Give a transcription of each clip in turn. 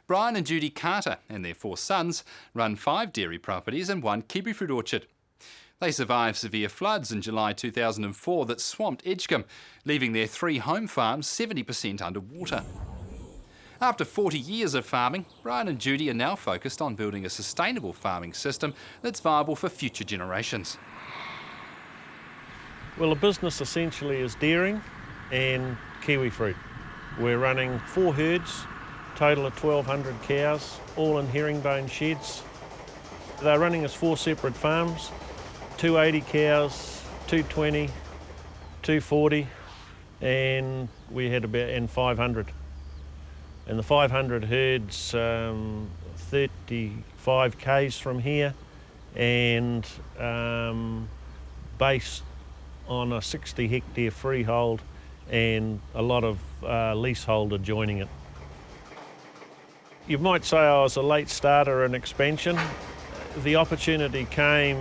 Brian and Judy Carter and their 4 sons run 5 dairy properties and 1 kiwifruit orchard. They survived severe floods in July 2004 that swamped Edgecombe, leaving their 3 home farms 70% underwater. After 40 years of farming, Brian and Judy are now focused on building a sustainable farming system that's viable for future generations. Well, the business essentially is dairying and kiwifruit. We're running 4 herds, total of 1,200 cows, all in herringbone sheds. They're running as 4 separate farms, 280 cows, 220, 240, and we had about 500. And the 500 herds 35 k's from here, and based on a 60 hectare freehold and a lot of leasehold adjoining it. You might say I was a late starter in expansion. The opportunity came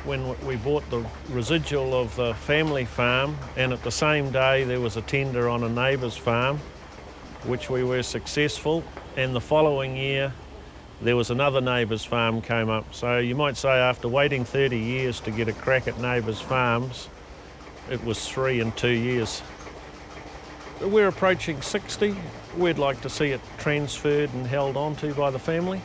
when we bought the residual of the family farm, and at the same day there was a tender on a neighbour's farm, which we were successful, and the following year there was another neighbour's farm came up. So you might say after waiting 30 years to get a crack at neighbours' farms, it was 3 in 2 years. We're approaching 60. We'd like to see it transferred and held on to by the family.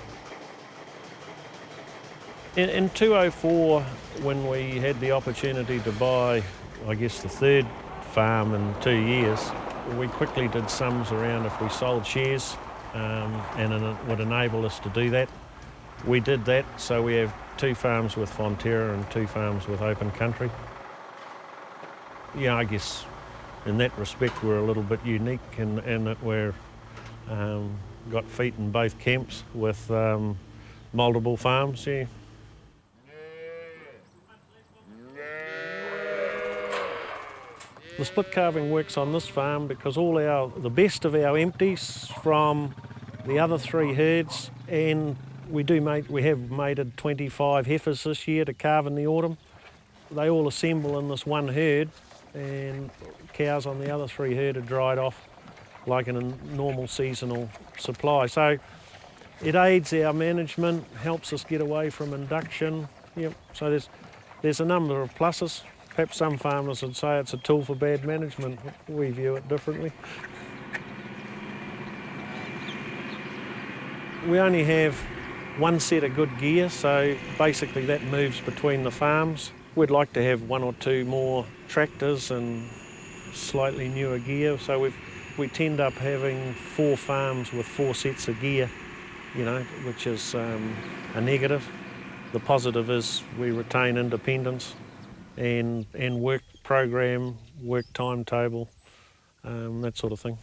In 2004, when we had the opportunity to buy, I guess, the 3rd farm in 2 years, we quickly did sums around if we sold shares and it would enable us to do that. We did that, so we have 2 farms with Fonterra and 2 farms with open country. Yeah, I guess in that respect we're a little bit unique in that we're got feet in both camps with multiple farms, yeah. The split calving works on this farm because the best of our empties from the other 3 herds, and we have mated 25 heifers this year to calve in the autumn. They all assemble in this one herd, and cows on the other 3 herd are dried off like in a normal seasonal supply. So it aids our management, helps us get away from induction. Yep. So there's a number of pluses. Perhaps some farmers would say it's a tool for bad management. We view it differently. We only have 1 set of good gear, so basically that moves between the farms. We'd like to have 1 or 2 more tractors and slightly newer gear, so we tend up having 4 farms with 4 sets of gear, which is a negative. The positive is we retain independence and work program, work timetable, that sort of thing.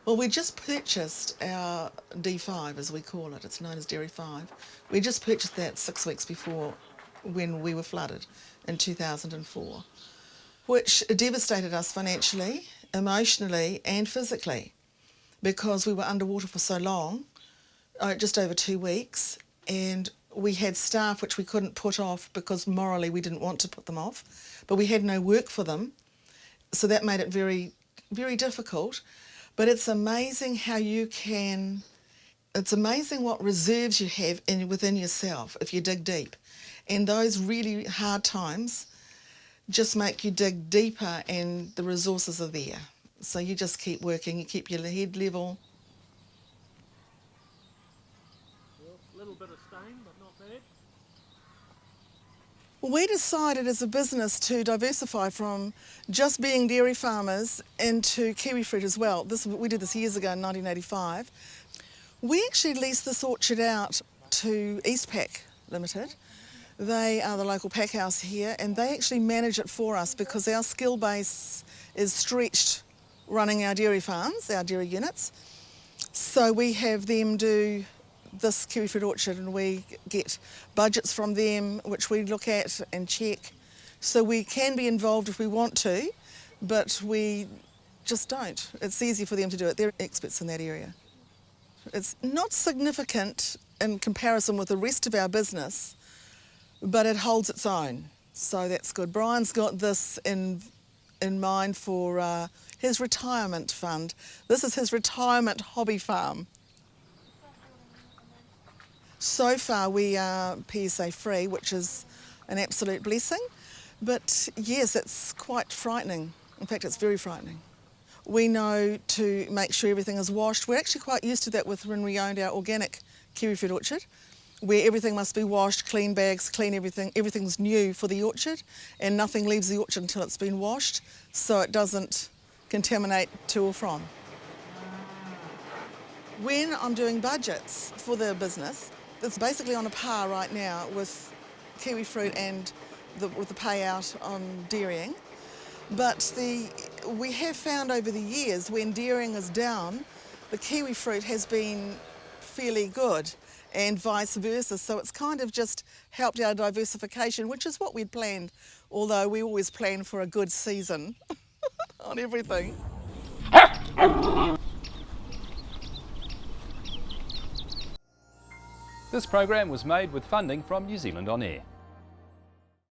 Well, we just purchased our D5, as we call it. It's known as Dairy 5. We just purchased that 6 weeks before when we were flooded in 2004, which devastated us financially, emotionally and physically, because we were underwater for so long, just over 2 weeks, and we had staff which we couldn't put off because morally we didn't want to put them off, but we had no work for them, so that made it very, very difficult. But it's amazing it's amazing what reserves you have within yourself if you dig deep. And those really hard times just make you dig deeper, and the resources are there. So you just keep working, you keep your head level. A little bit of stain, but not bad. Well, we decided as a business to diversify from just being dairy farmers into kiwifruit as well. We did this years ago in 1985. We actually leased this orchard out to Eastpack Limited. They are the local pack house here, and they actually manage it for us because our skill base is stretched running our dairy farms, our dairy units. So we have them do this kiwifruit orchard, and we get budgets from them which we look at and check. So we can be involved if we want to, but we just don't. It's easy for them to do it. They're experts in that area. It's not significant in comparison with the rest of our business, but it holds its own, so that's good. Brian's got this in in mind for his retirement fund. This is his retirement hobby farm. So far we are PSA free, which is an absolute blessing, but yes, it's quite frightening. In fact, it's very frightening. We know to make sure everything is washed. We're actually quite used to that with when we owned our organic kiwifruit orchard, where everything must be washed, clean bags, clean everything. Everything's new for the orchard, and nothing leaves the orchard until it's been washed, so it doesn't contaminate to or from. When I'm doing budgets for the business, it's basically on a par right now with kiwifruit and with the payout on dairying. But we have found over the years when dairying is down, the kiwifruit has been fairly good and vice versa. So it's kind of just helped our diversification, which is what we'd planned, although we always plan for a good season on everything. This program was made with funding from New Zealand On Air.